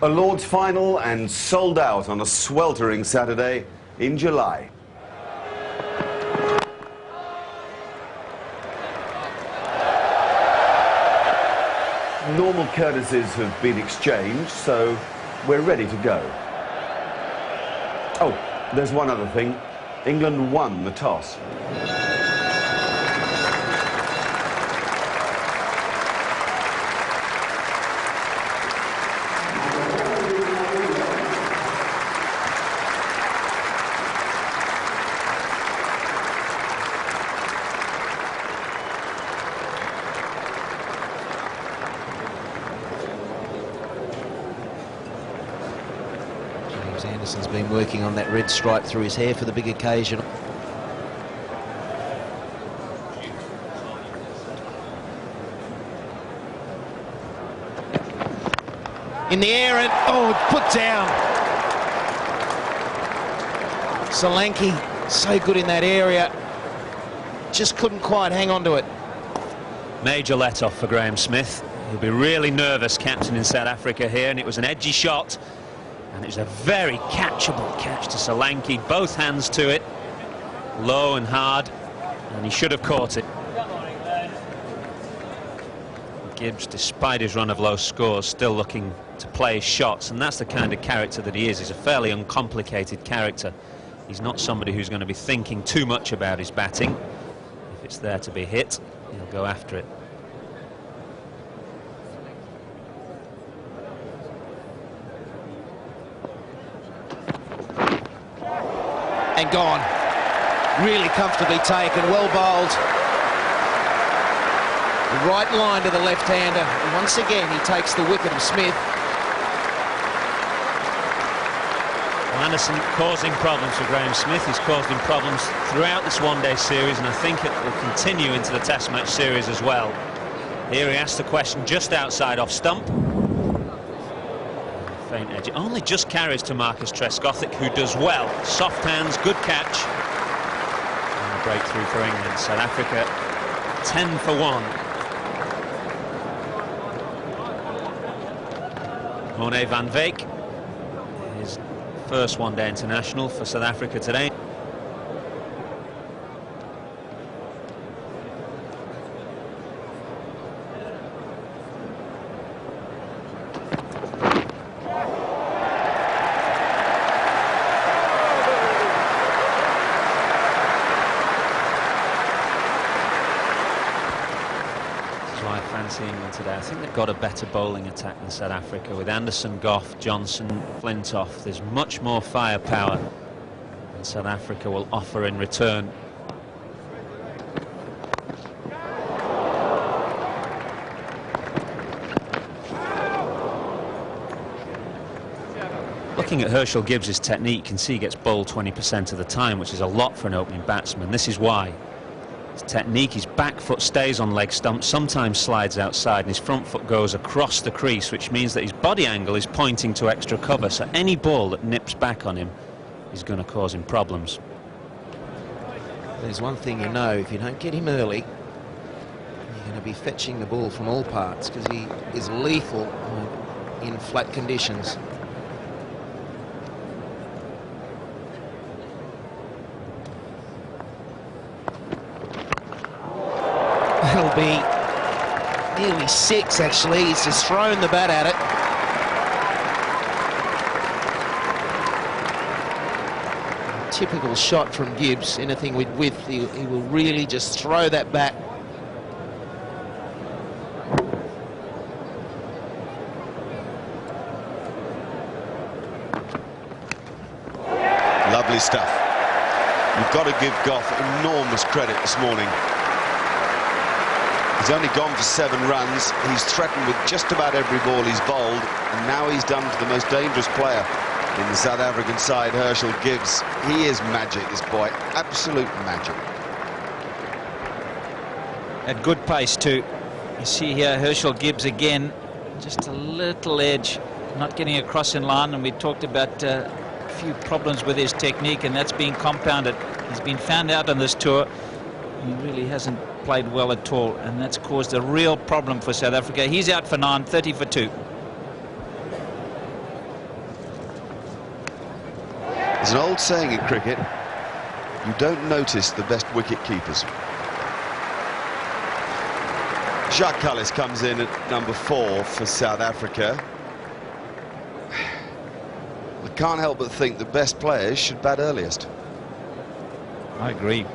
A Lord's final and sold out on a sweltering Saturday in July. Normal courtesies have been exchanged, so we're ready to go. Oh, there's one other thing. England won the toss. Anderson's been working on that red stripe through his hair for the big occasion. In the air and, oh, put down. Solanke, so good in that area. Just couldn't quite hang on to it. Major let-off for Graeme Smith. He'll be really nervous, captain in South Africa here, and it was an edgy shot. And it was a very catchable catch to Solanke, both hands to it, low and hard, and he should have caught it. Gibbs, despite his run of low scores, still looking to play his shots, and that's the kind of character that he is. He's a fairly uncomplicated character. He's not somebody who's going to be thinking too much about his batting. If it's there to be hit, he'll go after it. And gone. Really comfortably taken, well bowled. The right line to the left-hander. And once again, he takes the wicket of Smith. Well, Anderson causing problems for Graeme Smith. He's caused him problems throughout this one-day series, and I think it will continue into the Test match series as well. Here he asked the question just outside off stump. Faint edge. It only just carries to Marcus Trescothick, who does well. Soft hands, good catch. And a breakthrough for England. South Africa 10 for 1. Morné van Veek, his first one-day international for South Africa today. England today. I think they've got a better bowling attack than South Africa with Anderson, Gough, Johnson, Flintoff. There's much more firepower than South Africa will offer in return. Looking at Herschelle Gibbs' technique, you can see he gets bowled 20% of the time, which is a lot for an opening batsman. This is why. His technique, his back foot stays on leg stump, sometimes slides outside, and his front foot goes across the crease, which means that his body angle is pointing to extra cover, so any ball that nips back on him is going to cause him problems. There's one thing you know, if you don't get him early, you're going to be fetching the ball from all parts, because he is lethal in flat conditions. That'll be nearly 6, actually. He's just thrown the bat at it. Typical shot from Gibbs. Anything with width, he will really just throw that back. Lovely stuff. You've got to give Gough enormous credit this morning. He's only gone for 7 runs. He's threatened with just about every ball he's bowled, and now he's done to the most dangerous player in the South African side, Herschelle Gibbs. He is magic, this boy. Absolute magic. At good pace too. You see here Herschelle Gibbs again, just a little edge, not getting across in line, and we talked about a few problems with his technique, and that's being compounded. He's been found out on this tour. He really hasn't played well at all, and that's caused a real problem for South Africa. He's out for 9, 30 for 2. There's an old saying in cricket, you don't notice the best wicket keepers. Jacques Kallis comes in at number 4 for South Africa. I can't help but think the best players should bat earliest. I agree.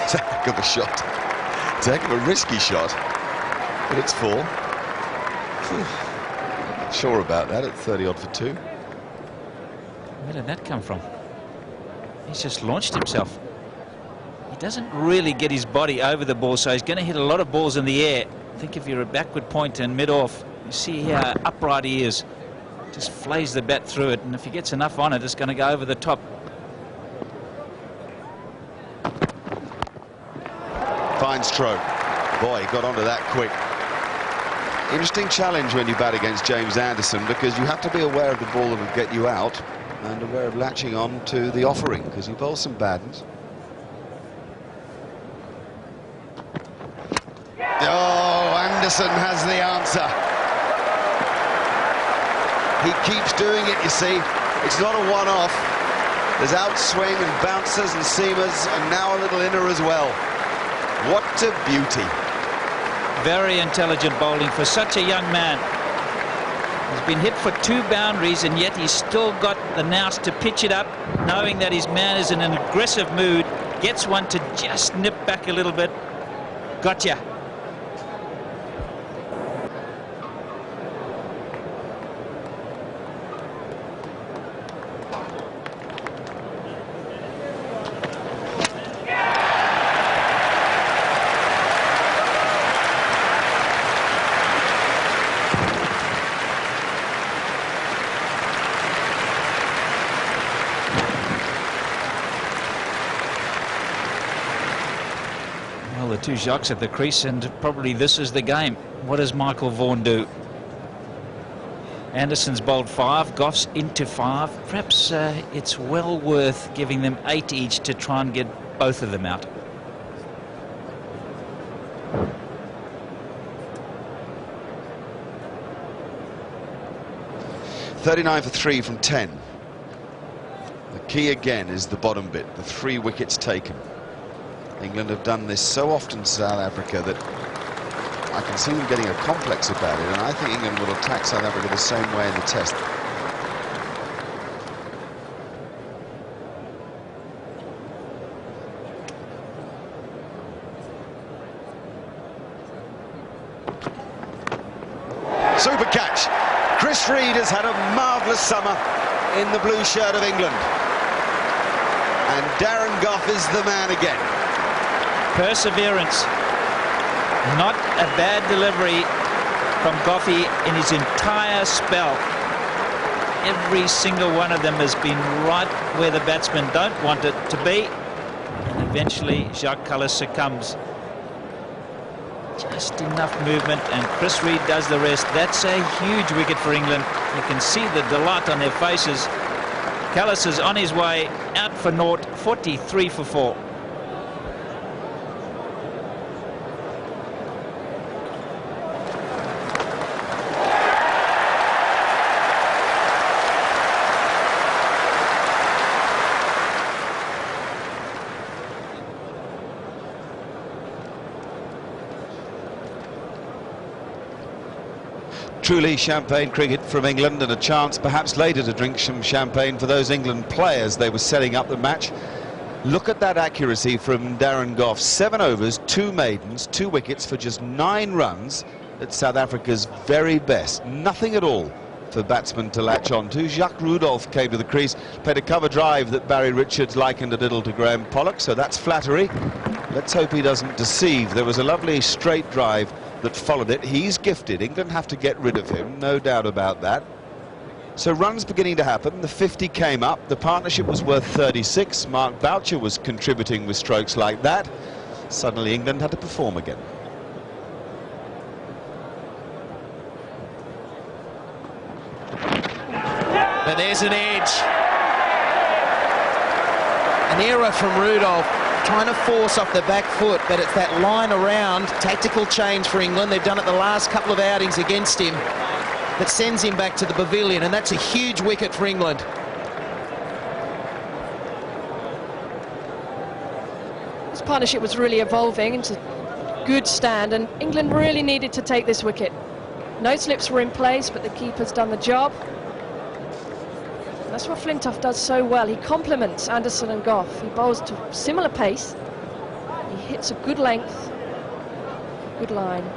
It's a heck of a shot. It's a heck of a risky shot. But it's 4. Not sure about that at 30-odd for 2. Where did that come from? He's just launched himself. He doesn't really get his body over the ball, so he's going to hit a lot of balls in the air. I think if you're a backward point and mid-off, you see how upright he is. Just flays the bat through it, and if he gets enough on it, it's going to go over the top. Fine stroke. Boy, he got onto that quick. Interesting challenge when you bat against James Anderson, because you have to be aware of the ball that will get you out and aware of latching on to the offering, because he bowls some bad ones. Oh, Anderson has the answer. He keeps doing it, you see. It's not a one-off. There's outswing and bouncers and seamers, and now a little inner as well. What a beauty. Very intelligent bowling for such a young man. He's been hit for 2 boundaries, and yet he's still got the nous to pitch it up, knowing that his man is in an aggressive mood, gets one to just nip back a little bit. Gotcha. The 2 Jacques at the crease, and probably this is the game. What does Michael Vaughan do? Anderson's bowled 5, Goff's into 5. Perhaps it's well worth giving them 8 each to try and get both of them out. .39 for 3 from 10. The key again is the bottom bit, the 3 wickets taken. England have done this so often to South Africa that I can see them getting a complex about it, and I think England will attack South Africa the same way in the test. Super catch. Chris Reed has had a marvellous summer in the blue shirt of England. And Darren Gough is the man again. Perseverance. Not a bad delivery from Goffey in his entire spell. Every single one of them has been right where the batsmen don't want it to be. And eventually Jacques Kallis succumbs. Just enough movement, and Chris Reed does the rest. That's a huge wicket for England. You can see the delight on their faces. Kallis is on his way out for naught, 43 for 4. Truly champagne cricket from England, and a chance perhaps later to drink some champagne for those England players. They were setting up the match. Look at that accuracy from Darren Gough. 7 overs, 2 maidens, 2 wickets for just 9 runs at South Africa's very best. Nothing at all for batsmen to latch on to. Jacques Rudolph came to the crease, played a cover drive that Barry Richards likened a little to Graham Pollock, so that's flattery. Let's hope he doesn't deceive. There was a lovely straight drive that followed it. He's gifted. England have to get rid of him, no doubt about that. So runs beginning to happen. The 50 came up. The partnership was worth 36. Mark Boucher was contributing with strokes like that. Suddenly England had to perform again. there's an edge. An error from Rudolph, trying to force off the back foot, but it's that line around, tactical change for England. They've done it the last couple of outings against him that sends him back to the pavilion, and that's a huge wicket for England. This partnership was really evolving into a good stand, and England really needed to take this wicket. No slips were in place, but the keeper's done the job. That's what Flintoff does so well. He complements Anderson and Gough. He bowls to similar pace. He hits a good length, good line.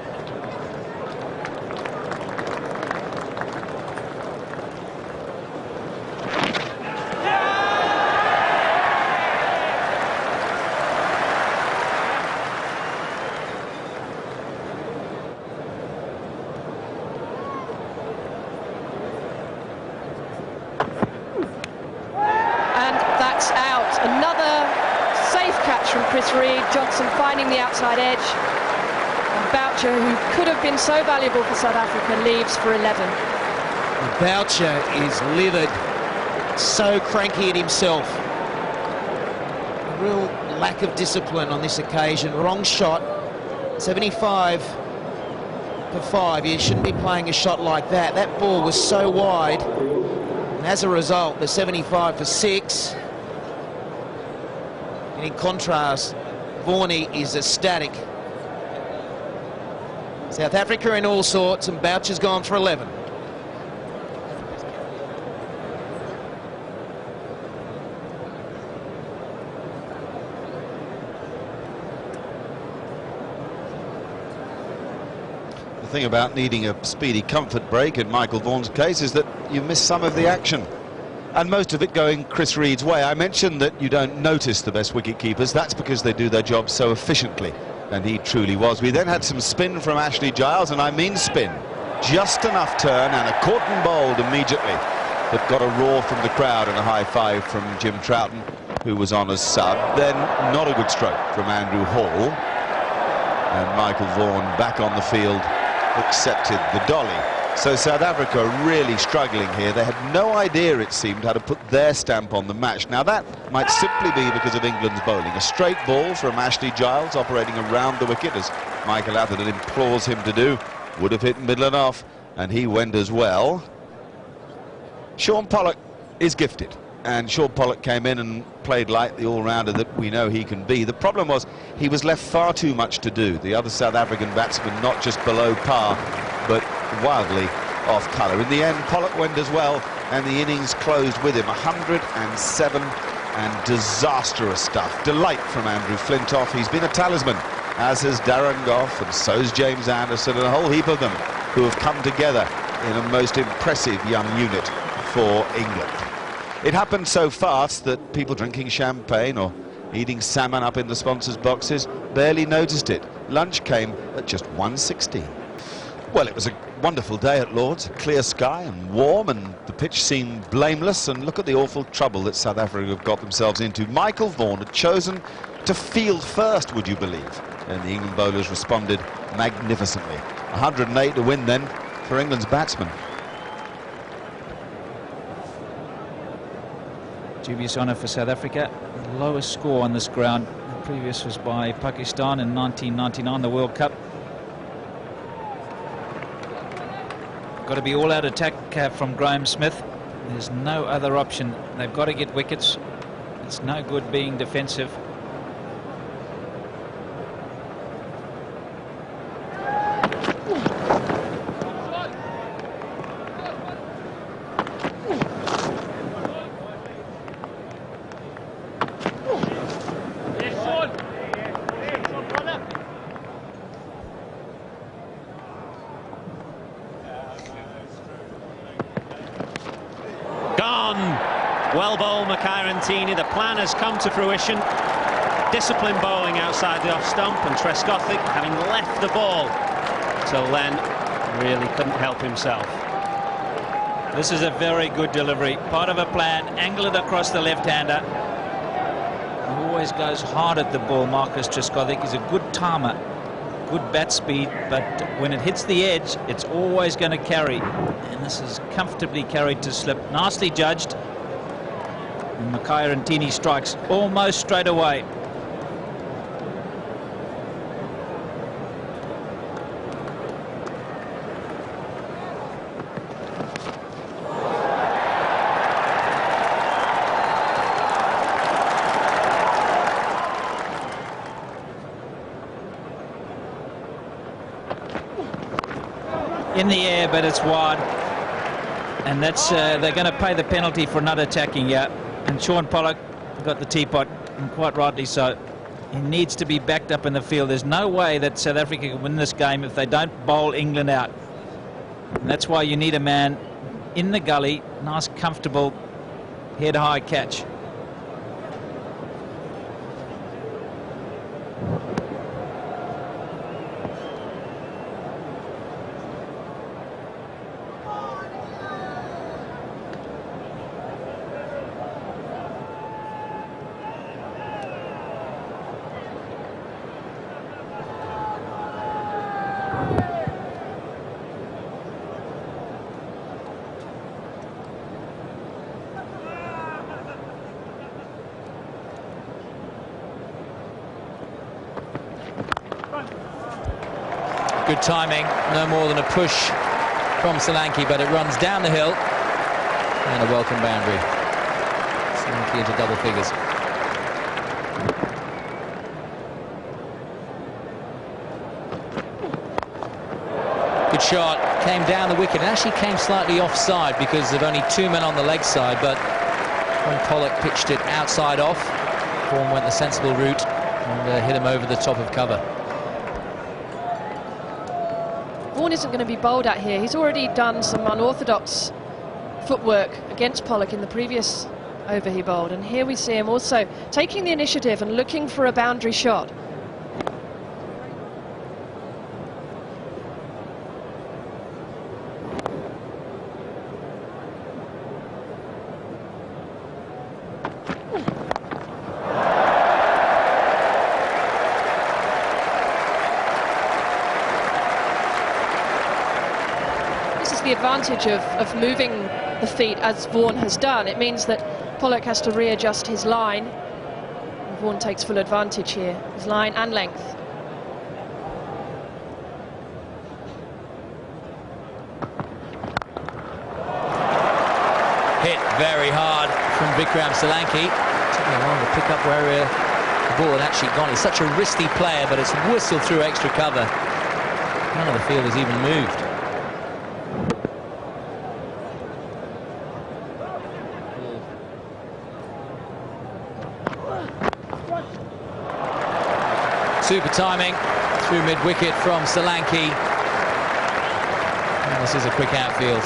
Chris Reed, Johnson finding the outside edge, and Boucher, who could have been so valuable for South Africa, leaves for 11. Boucher is livid, so cranky at himself. A real lack of discipline on this occasion. Wrong shot. 75 for 5. You shouldn't be playing a shot like that. That ball was so wide, and as a result, the 75 for 6. In contrast, Vaughan is ecstatic. South Africa in all sorts, and Boucher's gone for 11. The thing about needing a speedy comfort break in Michael Vaughan's case is that you miss some of the action, and most of it going Chris Reed's way. I mentioned that you don't notice the best wicket keepers. That's because they do their job so efficiently, and he truly was. We then had some spin from Ashley Giles, and I mean spin. Just enough turn, and a caught and bowled immediately that got a roar from the crowd and a high five from Jim Troughton, who was on as sub. Then not a good stroke from Andrew Hall, and Michael Vaughan back on the field accepted the dolly. So South Africa really struggling here. They had no idea, it seemed, how to put their stamp on the match. Now that might simply be because of England's bowling. A straight ball from Ashley Giles operating around the wicket, as Michael Atherton implores him to do. Would have hit middle and off, and he went as well. Shaun Pollock is gifted, and Shaun Pollock came in and played like the all-rounder that we know he can be. The problem was he was left far too much to do. The other South African batsmen not just below par, but wildly off colour. In the end, Pollock went as well, and the innings closed with him. 107 and disastrous stuff. Delight from Andrew Flintoff. He's been a talisman, as has Darren Gough, and so's James Anderson, and a whole heap of them who have come together in a most impressive young unit for England. It happened so fast that people drinking champagne or eating salmon up in the sponsors' boxes barely noticed it. Lunch came at just 1:16. Well, it was a wonderful day at Lord's, a clear sky and warm, and the pitch seemed blameless. And look at the awful trouble that South Africa have got themselves into. Michael Vaughan had chosen to field first, would you believe? And the England bowlers responded magnificently. 108 to win then for England's batsmen. Dubious honour for South Africa. The lowest score on this ground. The previous was by Pakistan in 1999, the World Cup. Got to be all-out attack from Graham Smith. There's no other option. They've got to get wickets. It's no good being defensive. Well bowled, Mackay Rantini. The plan has come to fruition. Disciplined bowling outside the off stump, and Trescothick, having left the ball till then, really couldn't help himself. This is a very good delivery. Part of a plan, angle it across the left-hander. Always goes hard at the ball, Marcus Trescothick. He's a good timer. good bat speed, but when it hits the edge, it's always going to carry. And this is comfortably carried to slip. Nicely judged. And Makhaya Ntini strikes almost straight away. In the air, but it's wide, and that's they're going to pay the penalty for not attacking yet. And Shaun Pollock got the teapot, and quite rightly so. He needs to be backed up in the field. There's no way that South Africa can win this game if they don't bowl England out. And that's why you need a man in the gully, nice, comfortable, head-high catch. Good timing, no more than a push from Solanke, but it runs down the hill and a welcome boundary. Solanke into double figures. Good shot, came down the wicket, and actually came slightly offside because of only 2 men on the leg side, but when Pollock pitched it outside off, Vaughan went the sensible route and hit him over the top of cover. Vaughan isn't going to be bowled at here. He's already done some unorthodox footwork against Pollock in the previous over he bowled, and here we see him also taking the initiative and looking for a boundary shot. The advantage of moving the feet as Vaughan has done. It means that Pollock has to readjust his line. And Vaughan takes full advantage here, his line and length. Hit very hard from Vikram Solanke. Taking long to pick up where the ball had actually gone. He's such a risky player, but it's whistled through extra cover. None of the field has even moved. Super timing through mid-wicket from Solanke. And this is a quick outfield.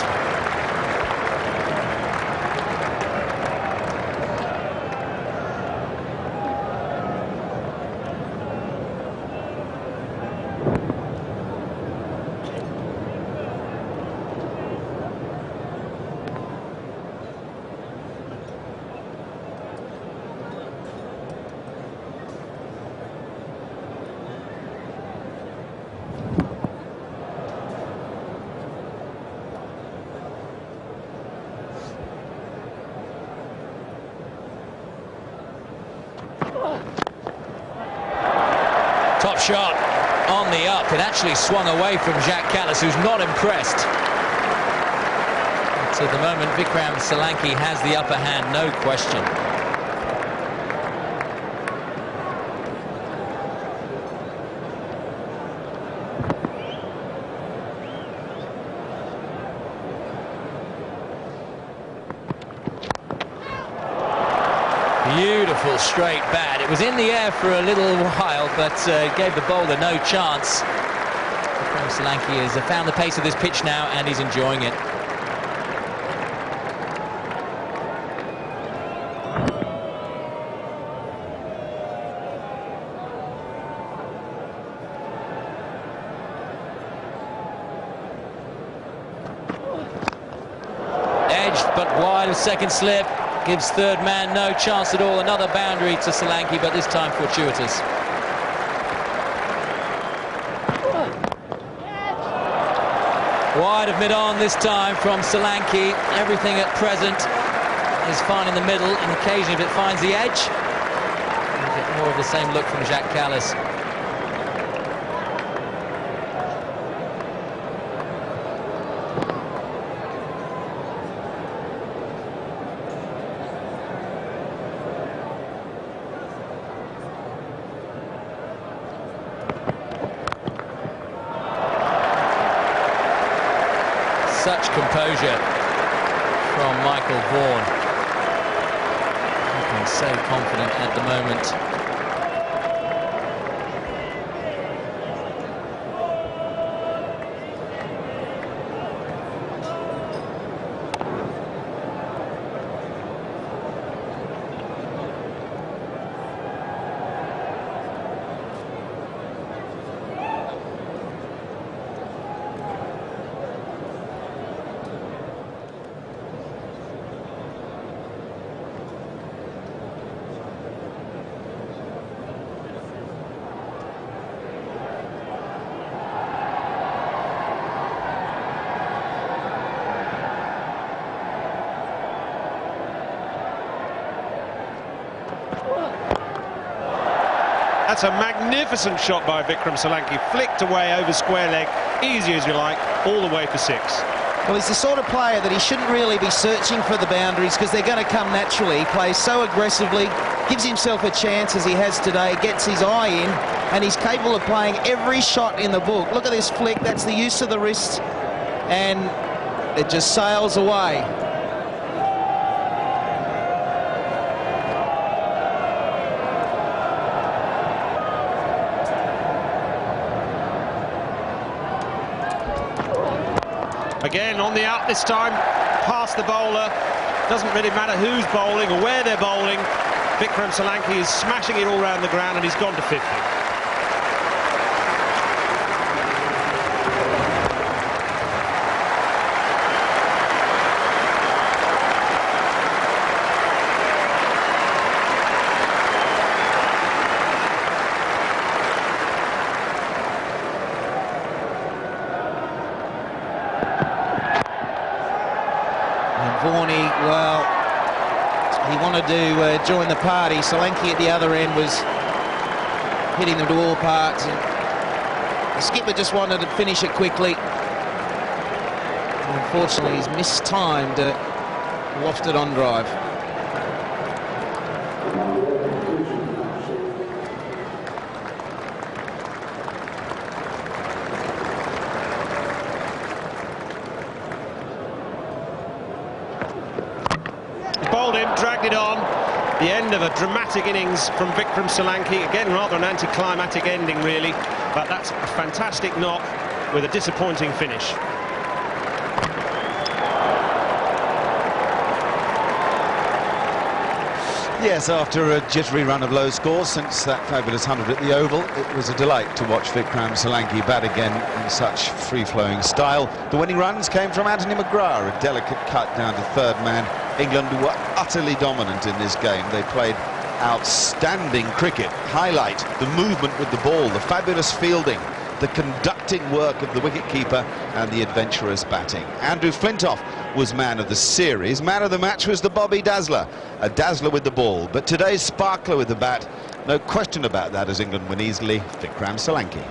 Top shot on the up. It actually swung away from Jacques Kallis, who's not impressed. But at the moment, Vikram Solanke has the upper hand, no question. Beautiful straight bat. It was in the air for a little while, but gave the bowler no chance. Vikram Solanke has found the pace of this pitch now, and he's enjoying it. Edged, but wide of second slip. Gives third man no chance at all. Another boundary to Solanke, but this time fortuitous. Wide of mid-on this time from Solanke. Everything at present is fine in the middle, and occasionally if it finds the edge, you get more of the same look from Jacques Kallis. Such composure from Michael Vaughan. Looking so confident at the moment. That's a magnificent shot by Vikram Solanke, flicked away over square leg, easy as you like, all the way for 6. Well, he's the sort of player that he shouldn't really be searching for the boundaries because they're going to come naturally. He plays so aggressively, gives himself a chance as he has today, gets his eye in, and he's capable of playing every shot in the book. Look at this flick, that's the use of the wrist, and it just sails away. Again on the up this time, past the bowler. Doesn't really matter who's bowling or where they're bowling. Vikram Solanke is smashing it all around the ground, and he's gone to 50. Vaughan, well, he wanted to join the party. Solanke at the other end was hitting them to all parts. And the skipper just wanted to finish it quickly. And unfortunately, he's mistimed lofted on drive. Bowled him, dragged it on. The end of a dramatic innings from Vikram Solanke. Again, rather an anticlimactic ending, really. But that's a fantastic knock with a disappointing finish. Yes, after a jittery run of low scores since that fabulous 100 at the Oval, it was a delight to watch Vikram Solanke bat again in such free-flowing style. The winning runs came from Anthony McGrath, a delicate cut down to third man. England were utterly dominant in this game. They played outstanding cricket. Highlight the movement with the ball, the fabulous fielding, the conducting work of the wicketkeeper and the adventurous batting. Andrew Flintoff was man of the series. Man of the match was the Bobby Dazzler, a dazzler with the ball. But today's sparkler with the bat, no question about that, as England win easily, Vikram Solanke.